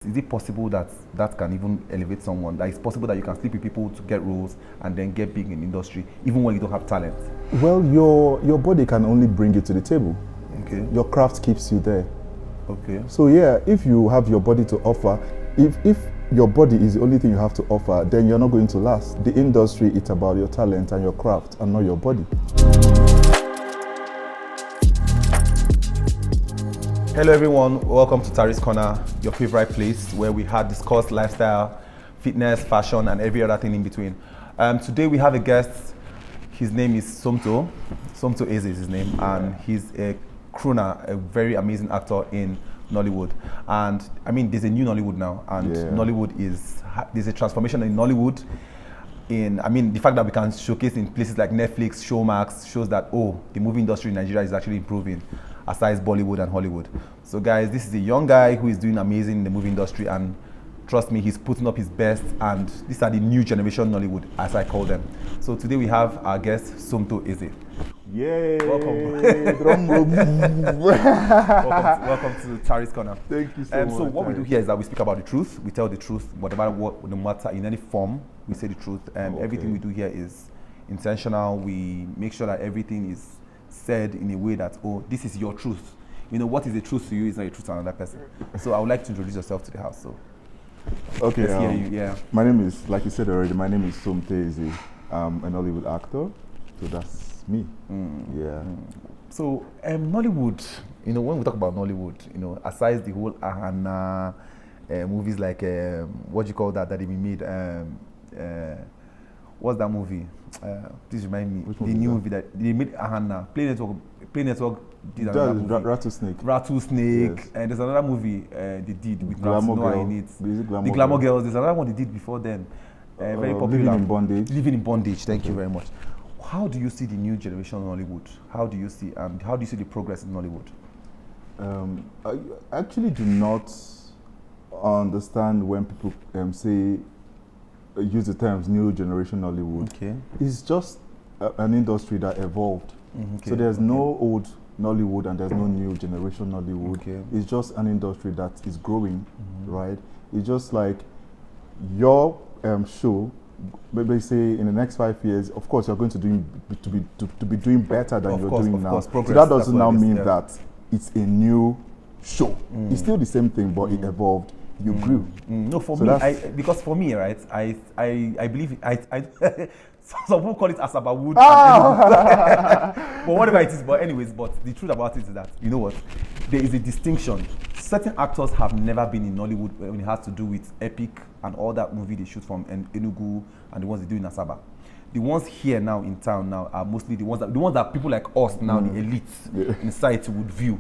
is it possible that that can even elevate someone? That it's possible that you can sleep with people to get roles and then get big in industry, even when you don't have talent? Well, your body can only bring you to the table. Okay. Your craft keeps you there. Okay. So yeah, if you have your body to offer, if your body is the only thing you have to offer, then you're not going to last. The industry, it's about your talent and your craft and not your body. Hello everyone, welcome to Tari's Corner, your favorite place where we had discussed lifestyle, fitness, fashion and every other thing in between. Today we have a guest. His name is Somto Eze is his name, and he's a crooner, a very amazing actor in Nollywood. And I mean, there's a new Nollywood now, and Nollywood there's a transformation in Nollywood. The fact that we can showcase in places like Netflix, Showmax shows that, the movie industry in Nigeria is actually improving, aside Bollywood and Hollywood. So guys, this is a young guy who is doing amazing in the movie industry, and trust me, he's putting up his best, and these are the new generation Nollywood, as I call them. So today we have our guest, Somto Eze. Yay! Welcome. welcome to Tari's Corner. Thank you so much. So what we do here is that we speak about the truth. We tell the truth, whatever, no matter in any form, we say the truth. Everything we do here is intentional. We make sure that everything is said in a way that, this is your truth. You know, what is the truth to you is not a truth to another person. So I would like to introduce yourself to the house. So okay, let's hear you. Yeah. My name is, like you said already, my name is Somto Eze. I'm a Nollywood actor, so that's me. Yeah. So Nollywood, when we talk about Nollywood, aside the whole Ahana movies like what do you call that they made? What's that movie? Please remind me. The new movie that they made, Ahana. Play Network did another movie. Rattlesnake. Yes. And there's another movie they did with Glamour Girl. in it. The Glamour Girls. There's another one they did before then. Very popular. Living in Bondage. Thank you very much. How do you see the new generation in Nollywood? How do you see the progress in Nollywood? I actually do not understand when people use the terms new generation Nollywood. Okay. It's just an industry that evolved. So there's no old Nollywood and there's no new generation Nollywood. Okay. It's just an industry that is growing, right? It's just like your show. Maybe say in the next 5 years, of course, you're going to be doing better than you're doing now. So that doesn't now mean that it's a new show. It's still the same thing, but it evolved. You grew. No, for me, because for me, right, I believe some people call it Asabawood. But whatever it is, but the truth about it is that, you know what, there is a distinction. Certain actors have never been in Nollywood when it has to do with Epic and all that movie they shoot from Enugu and the ones they do in Asaba. The ones here now in town now are mostly the ones that people like us now, the elites in society would view.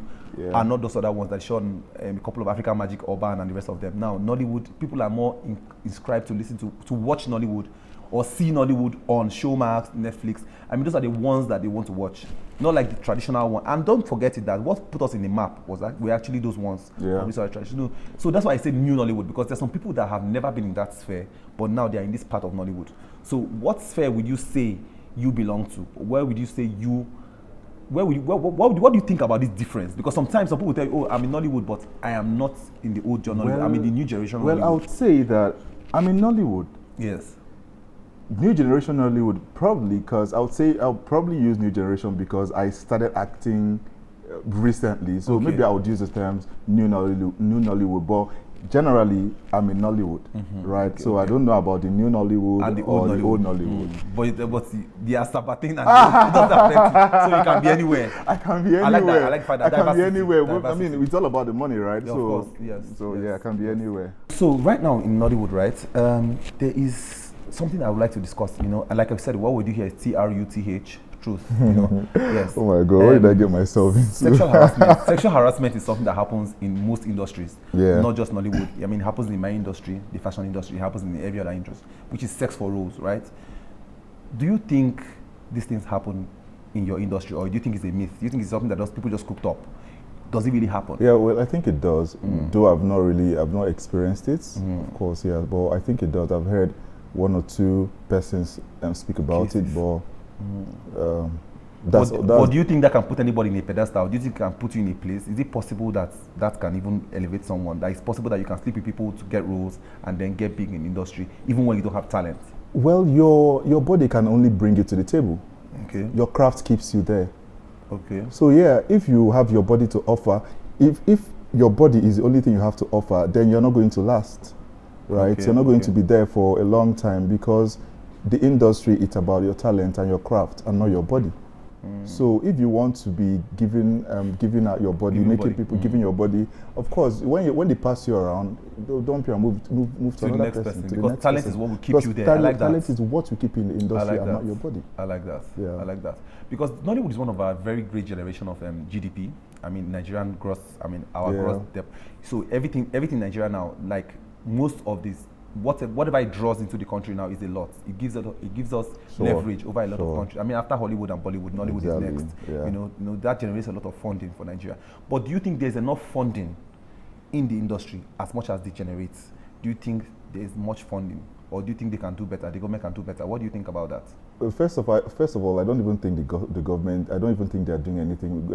Are not those other ones that shone a couple of African Magic, Urban, and the rest of them. Now, Nollywood, people are more inscribed to listen to watch Nollywood or see Nollywood on Showmax, Netflix. I mean, those are the ones that they want to watch, not like the traditional one. And don't forget that what put us in the map was that we're actually those ones. Traditional. So that's why I say new Nollywood, because there's some people that have never been in that sphere, but now they're in this part of Nollywood. So what sphere would you say you belong to? Where would you say you? What do you think about this difference? Because sometimes some people will tell you, I'm in Nollywood, but I am not in the old Nollywood. I'm in the new generation Nollywood. Well, I would say that I'm in Nollywood. Yes. New generation Nollywood, probably, because I would say I'll probably use new generation because I started acting recently. So maybe I would use the terms new Nollywood, but generally I'm in Nollywood, right? So I don't know about the new Nollywood and the old old Nollywood. But the Asaba thing and so you can be anywhere. I can be anywhere. I like that. I can be anywhere. I mean, it's all about the money, right? Yeah, of course, yes. So yes. I can be anywhere. So right now in Nollywood, right, there is something I would like to discuss. And like I said, what we do here is TRUTH. Truth, yes. Oh my God, what did I get myself into? Sexual harassment is something that happens in most industries, not just Nollywood. I mean, it happens in my industry, the fashion industry, it happens in every other industry, which is sex for roles, right? Do you think these things happen in your industry, or do you think it's a myth? Do you think it's something that people just cooked up? Does it really happen? Yeah, well, I think it does. Though I've not experienced it, of course, but I think it does. I've heard one or two persons speak about it, but But do you think that can put anybody in a pedestal? Do you think it can put you in a place? Is it possible that that can even elevate someone? That it's possible that you can sleep with people to get roles and then get big in industry, even when you don't have talent? Well, your body can only bring you to the table. Okay. Your craft keeps you there. Okay. So yeah, if you have your body to offer, if your body is the only thing you have to offer, then you're not going to last, right? Okay, You're not going to be there for a long time, because the industry, it's about your talent and your craft and not your body. So if you want to be giving out your body, giving your body, of course, when they pass you around, don't be move to another next person. To Because the next talent person. is what will keep you there. I like that. Talent is what will keep you in the industry and not your body. I like that. Yeah. I like that. Because Nollywood is one of our very great generation of GDP. I mean, Nigerian gross, our gross depth. So everything in Nigeria now, like most of this, whatever it draws into the country now is a lot. It gives us leverage over a lot of countries. I mean, after Hollywood and Bollywood, Nollywood is next. Yeah. You know that generates a lot of funding for Nigeria. But do you think there's enough funding in the industry as much as they generate? Do you think there's much funding, or do you think they can do better? The government can do better. What do you think about that? First of all, I don't even think the government. I don't even think they're doing anything.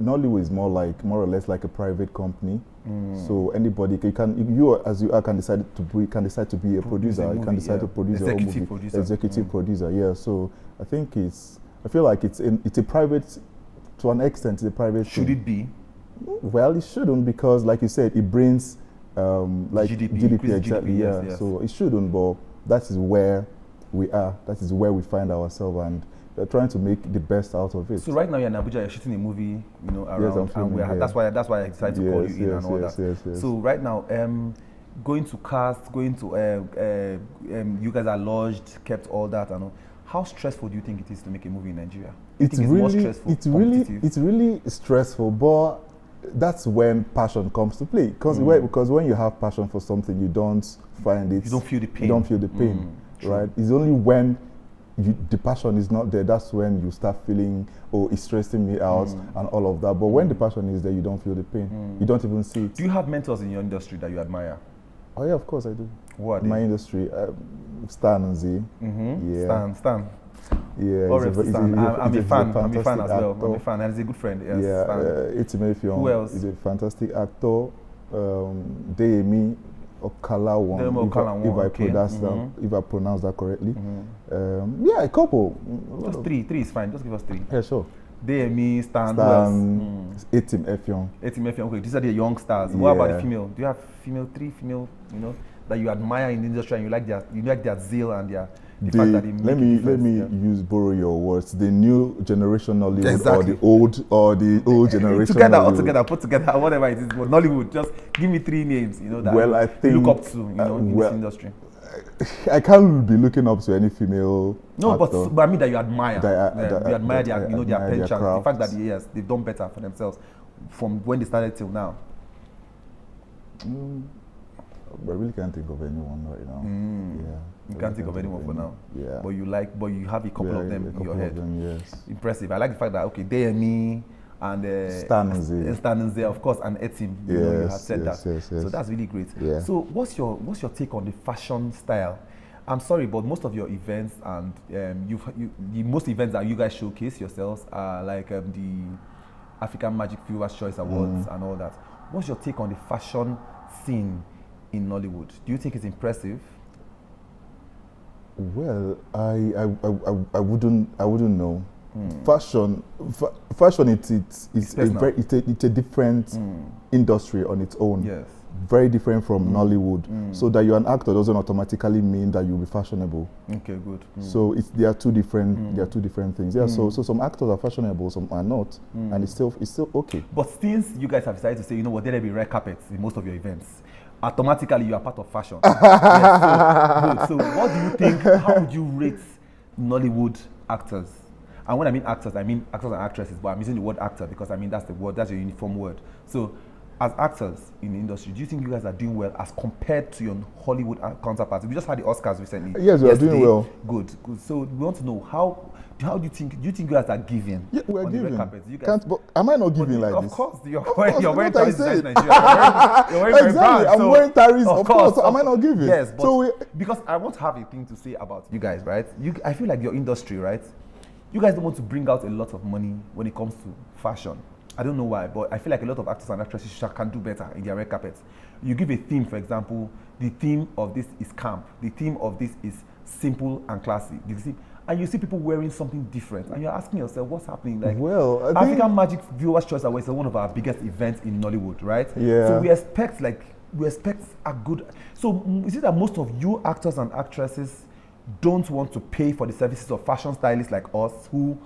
Nollywood is more or less like a private company. So anybody can decide to be a producer. You can decide to produce your own movie. Executive producer. Yeah. So I feel like it's a private, to an extent, it's a private. Should it be? Well, it shouldn't, because, like you said, it brings like GDP exactly. Yes. So it shouldn't, but that is where we are. That is where we find ourselves, and we're trying to make the best out of it. So right now you're in Abuja, you're shooting a movie, around, yes, I'm filming, and that's why I decided to call you in and all that. Yes. So right now, going to cast, you guys are lodged, kept all that, and all. How stressful do you think it is to make a movie in Nigeria? It's really stressful, but that's when passion comes to play. Because when you have passion for something, you don't find it. You don't feel the pain. You don't feel the pain, right? It's only when the passion is not there, that's when you start feeling, oh, it's stressing me out and all of that. But when the passion is there, you don't feel the pain. You don't even see it. Do you have mentors in your industry that you admire? Oh yeah, of course I do. What? In my industry, Stan Eze. Yeah. Stan. Yeah, I'm a fan as well. I'm a fan, and he's a good friend. Yes, EO2. Who else? He's a fantastic actor. Deyemi Okalawon, if I pronounce that correctly. Yeah, a couple. Just three is fine. Just give us three. Yeah, sure. Deyemi, Stan, who else? Etim Effiong. Okay, these are the young stars. What about the female? Do you have three female, that you admire in the industry and you like their zeal and the fact that they make let me borrow your words. The new generation Nollywood, or the old generation put together, whatever it is. But Nollywood, just give me three names, that I think, you look up to, in this industry. I can't be looking up to any female. No, actor. but I mean that you admire. You admire their penchant. The fact that they've done better for themselves from when they started till now. I really can't think of anyone right now. Yeah. You can't think of anyone for now. Yeah. But you have a couple of them in your head. Yes. Impressive. I like the fact that Deyemi and Stan Eze, of course, and Etim. You have said that. Yes. So that's really great. Yeah. So what's your take on the fashion style? I'm sorry, but most of your events and most events that you guys showcase yourselves are like the African Magic Viewers Choice Awards and all that. What's your take on the fashion scene in Nollywood? Do you think it's impressive? Well, I wouldn't know. Fashion, it's a different industry on its own. Yes. Very different from Nollywood. So that you're an actor doesn't automatically mean that you'll be fashionable. Okay, good. So they are two different things. Yeah. So some actors are fashionable, some are not, and it's still okay. But since you guys have decided to say, there be red carpets in most of your events, automatically you are part of fashion. Yes, so what do you think? How would you rate Nollywood actors? And when I mean actors and actresses, but I'm using the word actor because that's the word, that's your uniform word. So as actors in the industry, do you think you guys are doing well as compared to your Hollywood counterparts? We just had the Oscars recently. Yes, we are doing well. Good. So we want to know how do you think you guys are giving? Yeah, we are on giving. The red carpet? You guys, but am I not giving like of this? Course, you're wearing Taris in Nigeria. You're wearing exactly. brand, I'm wearing Taris, of course. Am I not giving? Yes, but because I want to have a thing to say about you guys, right? I feel like your industry, right? you guys don't want to bring out a lot of money when it comes to fashion. I don't know why, but I feel like a lot of actors and actresses can do better in their red carpets. You give a theme, for example, the theme of this is camp, the theme of this is simple and classy. And you see people wearing something different, and you're asking yourself, what's happening? Like, well, I think African Magic Viewers' Choice Awards is one of our biggest events in Nollywood, right? Yeah. So we expect a good. So is it that most of you actors and actresses don't want to pay for the services of fashion stylists like us, who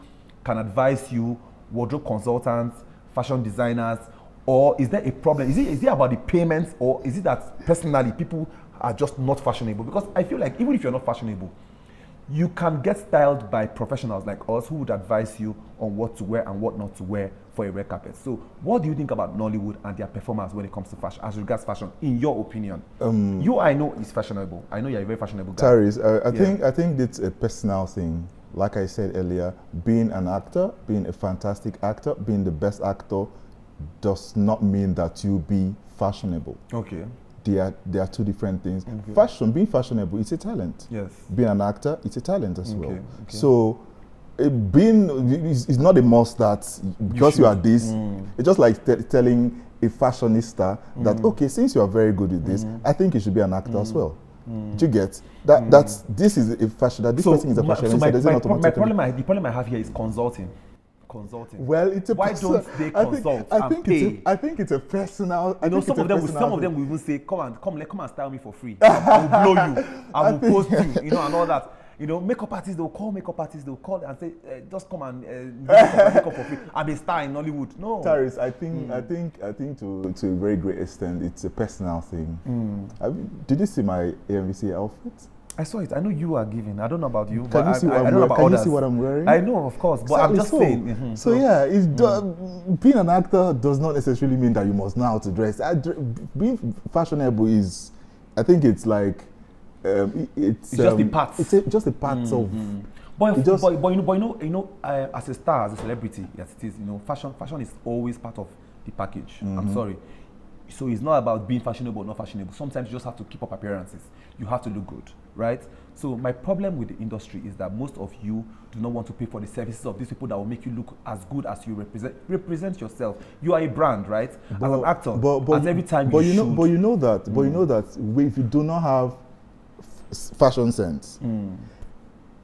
can advise you, wardrobe consultants, fashion designers, or is there a problem? Is it about the payments, or is it that personally people are just not fashionable? Because I feel like even if you're not fashionable, you can get styled by professionals like us who would advise you on what to wear and what not to wear for a red carpet. So what do you think about Nollywood and their performance when it comes to fashion, as regards fashion, in your opinion? I know is fashionable. I know you're a very fashionable guy. Tyrese, I think it's a personal thing. Like I said earlier, being an actor, being a fantastic actor, being the best actor does not mean that you'll be fashionable. Okay. They are two different things. Okay. Being fashionable, it's a talent. Yes. Being an actor, it's a talent as well. Okay. So, it's not a must that because you are this. It's just like telling a fashionista that, okay, since you are very good with this, I think you should be an actor as well. Do you get that? This is a fashion. That this person is a fashionista. The problem I have here is consulting. Well, it's a why don't they consult and pay? I think it's a personal. Some of them will even say, "Come and style me for free. I will blow you. I will post you. And all that." Makeup artists, they'll call and say, just come and makeup for free. I'm a star in Nollywood. No. Tyrese, I think to a very great extent, it's a personal thing. Did you see my AMVC outfit? I saw it. I know you are giving. I don't know about you. Can you see what I'm wearing? Can you see what I'm wearing? I know, of course, but I'm just saying. So yeah, being an actor does not necessarily mean that you must know how to dress. Being fashionable is, I think it's like, it's just the parts. It's just the parts of. But as a star, as a celebrity, yes, it is. Fashion is always part of the package. I'm sorry. So it's not about being fashionable or not fashionable. Sometimes you just have to keep up appearances. You have to look good, right? So my problem with the industry is that most of you do not want to pay for the services of these people that will make you look as good as you represent yourself. You are a brand, right? As an actor, as every time you shoot. But you know that if you do not have fashion sense,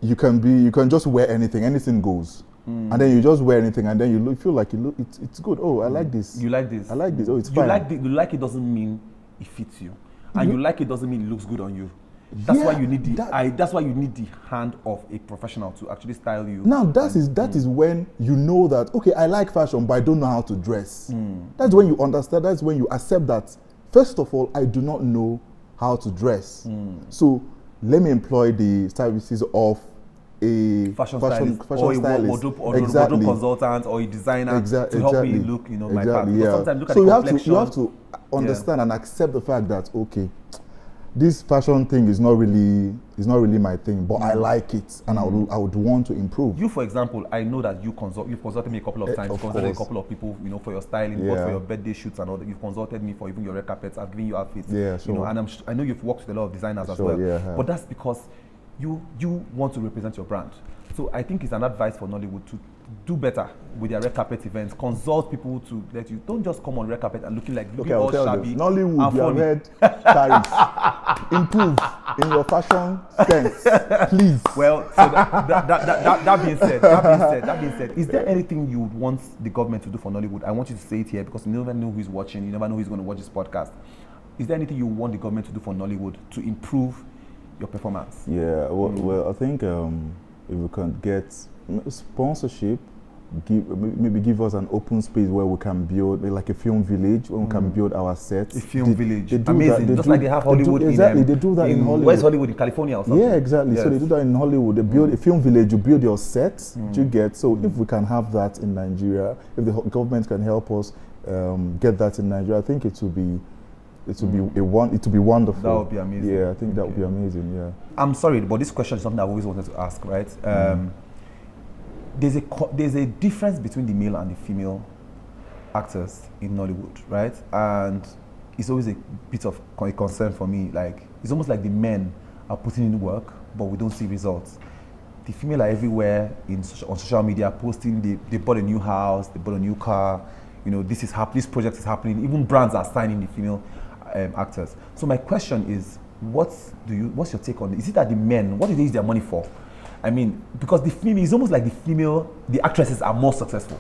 you can just wear anything goes. And then you just wear anything, and then you feel like it's good. Oh, I like this. You like this. I like this. Oh, it's fine. You like it doesn't mean it fits you, and you like it doesn't mean it looks good on you. That's why you need that's why you need the hand of a professional to actually style you. Now that is when you know that, okay, I like fashion, but I don't know how to dress. That's when you understand. That's when you accept that. First of all, I do not know how to dress. So let me employ the services of a fashion stylist, or a wardrobe consultant, or a designer to help me look, my path. Yeah. Sometimes look at so the you have to understand and accept the fact that, okay, this fashion thing is not really my thing, but I like it, and I would want to improve. You, for example, I know that you've consulted me a couple of times. You've consulted a couple of people, for your styling, for your birthday shoots and all that. You've consulted me for even your red carpets. I've given you outfits. Yeah, sure. And I know you've worked with a lot of designers as well. Yeah, but that's because you want to represent your brand. So I think it's an advice for Nollywood to do better with their red carpet events. Consult people to let you. Don't just come on red carpet and looking all shabby. Nollywood, your red Paris. Improve in your fashion sense, please. Well, so that being said, is there anything you would want the government to do for Nollywood? I want you to say it here because you never know who's watching. You never know who's going to watch this podcast. Is there anything you want the government to do for Nollywood to improve your performance? Yeah, well, I think if we can get sponsorship, give us an open space where we can build like a film village, where we can build our sets. A film village, amazing. Just like they have Hollywood. Exactly, they do that in Hollywood. Where's Hollywood, in California or something? Yeah, exactly. Yes. So they do that in Hollywood. They build a film village. You build your sets. You get. So if we can have that in Nigeria, if the government can help us get that in Nigeria, I think it will be wonderful. That would be amazing. Yeah, I think that would be amazing. Yeah. I'm sorry, but this question is something I've always wanted to ask. Right? There's a difference between the male and the female actors in Nollywood, right? And it's always a bit of a concern for me. Like, it's almost like the men are putting in work, but we don't see results. the female are everywhere on social media posting they bought a new house, they bought a new car, you know, this project is happening. Even brands are signing the female actors. So my question is, what's your take on it? Is it that the men, what do they use their money for? I mean, because the female is almost like the actresses are more successful.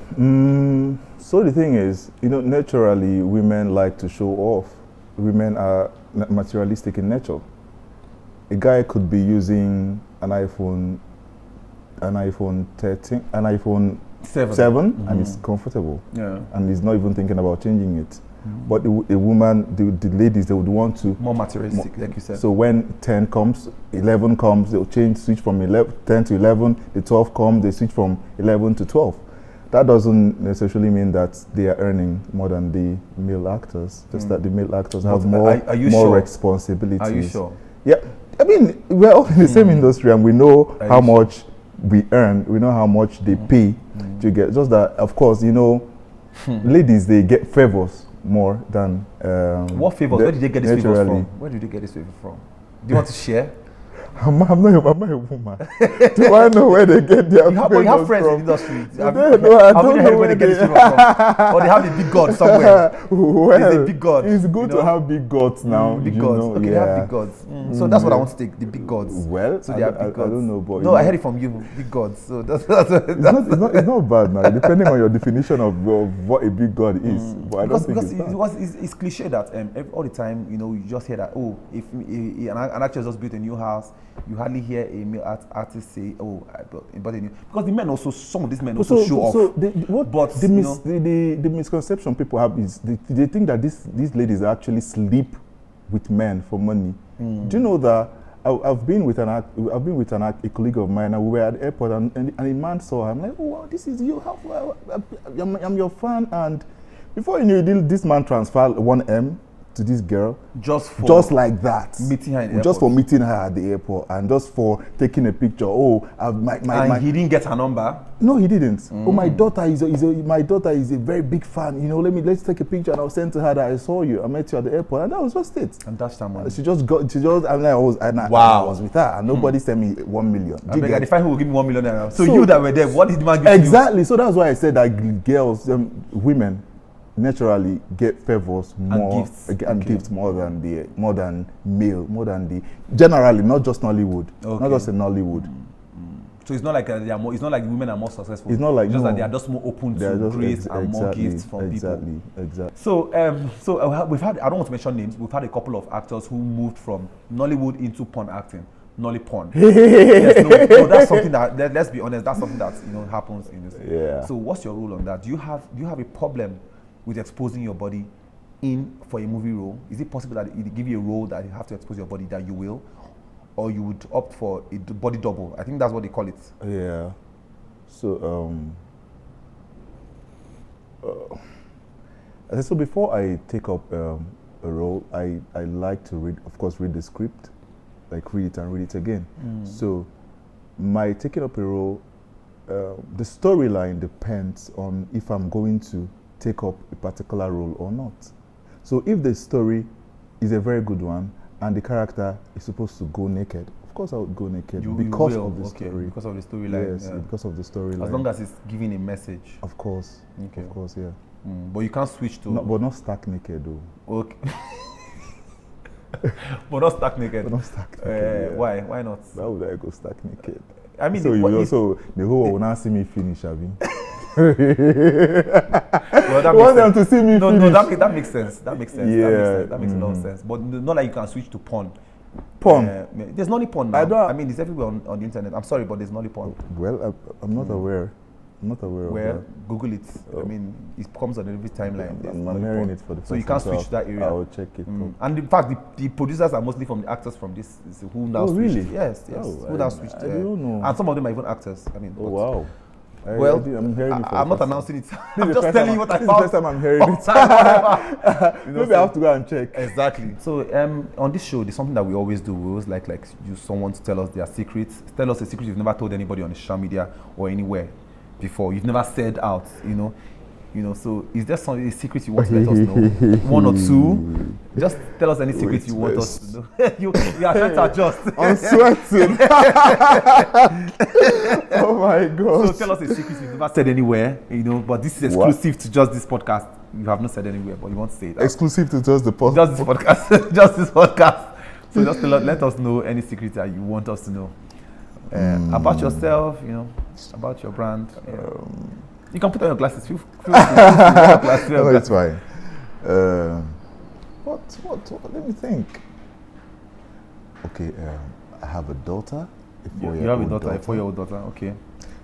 So the thing is, you know, naturally women like to show off. Women are materialistic in nature. A guy could be using an iPhone 13, an iPhone 7 and it's comfortable. Yeah. And he's not even thinking about changing it. But a woman, the ladies, they would want to more materialistic, like you said. So when 10 comes, 11 comes, they'll switch from 10 to 11. The 12 comes, they switch from 11 to 12. That doesn't necessarily mean that they are earning more than the male actors. Just that the male actors have more responsibilities. Are you sure? Yeah, I mean, we're all in the same industry, and we know how much we earn. We know how much they pay to get. Just that, of course, you know, ladies, they get favors more than what favors? Where did they get this favors from? Where did they get this favor from? Do you want to share? I'm not a woman. Do I know where they get their favors from? You have friends in the industry. I don't know where they get this favor from. Or they have a big god somewhere. Well, there's a big god. It's good to have big gods now. Big gods. Okay, they have big gods. So that's what I want to take, the big gods. Well, so they have big gods. I don't know, but no, I heard it from you, big gods. So that's it's not bad now, depending on your definition of what a big god is. But I don't think it's cliche that all the time, you know, you just hear that, oh, if an actor just built a new house, you hardly hear a male artist say, "Oh, I bought a new." Because the men also, some of these men also show off. So the misconception people have is they think that these ladies actually sleep with men for money. Do you know that I've been with a colleague of mine, and we were at the airport, and a man saw her. I'm like, "Oh, wow, this is you. I'm your fan." And before you knew it, this man transferred 1M to this girl just like that, meeting her in the just for meeting her at the airport and just for taking a picture. Oh, he didn't get her number. No, he didn't. Oh, my daughter is a very big fan. You know, let's take a picture, and I'll send to her that I saw you. I met you at the airport, and that was just it. And that's someone. I was with her, and nobody sent me 1 million. The friend who will give me 1 million naira. So you that were there, what did the man give you? Exactly. So that's why I said that girls, women, naturally get favors more and gifts more than the generally, not just Nollywood, not just in Nollywood. So it's not like it's not like women are more successful. It's not like just that they are just more open to grace and more gifts from people. Exactly. So we've had, I don't want to mention names. We've had a couple of actors who moved from Nollywood into porn acting. Nolly porn. Yes, no, that's something that, let's be honest, that's something that happens in this. Yeah. So what's your rule on that? Do you have a problem with exposing your body for a movie role? Is it possible that it give you a role that you have to expose your body, that you will, or you would opt for a body double? I think that's what they call it. Yeah. So so before I take up a role, I like to read the script, like read it and read it again. So my taking up a role, the storyline depends on if I'm going to take up a particular role or not. So if the story is a very good one and the character is supposed to go naked, of course I would go naked because of the story. Because of the storyline. Yes, because of the storyline. As long as it's giving a message. Of course. Okay. Of course, yeah. But you can't switch to... No, but not stark naked though. Okay. But not stark naked. But not stark naked. Yeah. Why not? Why would I go stark naked? I mean, so the whole will not see me finish, have you? Well, want them to see me finish. No, that makes sense. That makes sense. Yeah. That makes a lot of sense. But not like you can switch to porn. There's Nolly porn now. I mean, it's everywhere on the internet. I'm sorry, but there's Nolly porn. Well, I'm not aware. I'm not aware of that. Google it. I mean, it comes on every timeline. I'm hearing it for the first time. So you can't switch to that area. I'll check it. And in fact, the producers are mostly from the actors from this who now switched. Really? Yes. Who now switched. I don't know. And some of them are even actors. I mean. Oh, wow. I'm hearing it. I'm not announcing it. I'm just telling you what I found. This is the first time I'm hearing it. Maybe I have to go and check. Exactly. So on this show, there's something that we always do. We always like use someone to tell us their secrets. Tell us a secret you've never told anybody on the social media or anywhere before. You've never said out. You know, so is there some secret you want to let us know? One or two? Just tell us any secret you want us to know. you are trying to adjust. I'm sweating. Oh my God. So tell us a secret you've never said anywhere, you know, but this is exclusive to just this podcast. You have not said anywhere, but you want to say it. Exclusive to just the podcast. Just this podcast. Just this podcast. So just let us know any secret that you want us to know. About yourself, you know, about your brand. You can put on your glasses. Feel free to wear glasses. No, it's fine. What? Let me think. Okay, I have a daughter. You have a daughter, a 4-year-old daughter. Okay.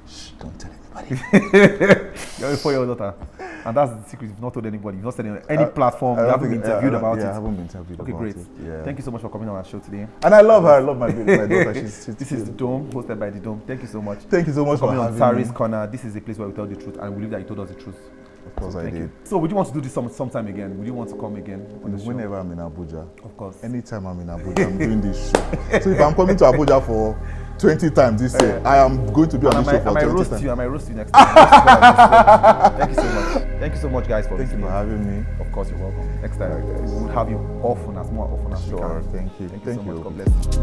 Shh, don't tell anybody. You have a 4-year-old daughter. And that's the secret. You've not told anybody. You've not said any platform. You haven't been interviewed about it. I haven't been interviewed about it. Okay, great. Yeah. Thank you so much for coming on our show today. And I love her. I love my daughter. She's this is The Dome, hosted by The Dome. Thank you so much. Thank you so much for coming on having Tari's me. Corner. This is a place where we tell the truth, and we believe that you told us the truth. Of course I did. So would you want to do this sometime again? Would you want to come again on the show? Whenever I'm in Abuja. Of course. Anytime I'm in Abuja, I'm doing this show. So if I'm coming to Abuja for 20 times this year, I am going to be on this show for 20 times. I might roast you next time. Thank you so much. Thank you so much, guys, for listening. Thank you for having me. Of course, you're welcome. Next time, we will have you often, more often as we Sure, can. thank you. Thank you so much. God bless you.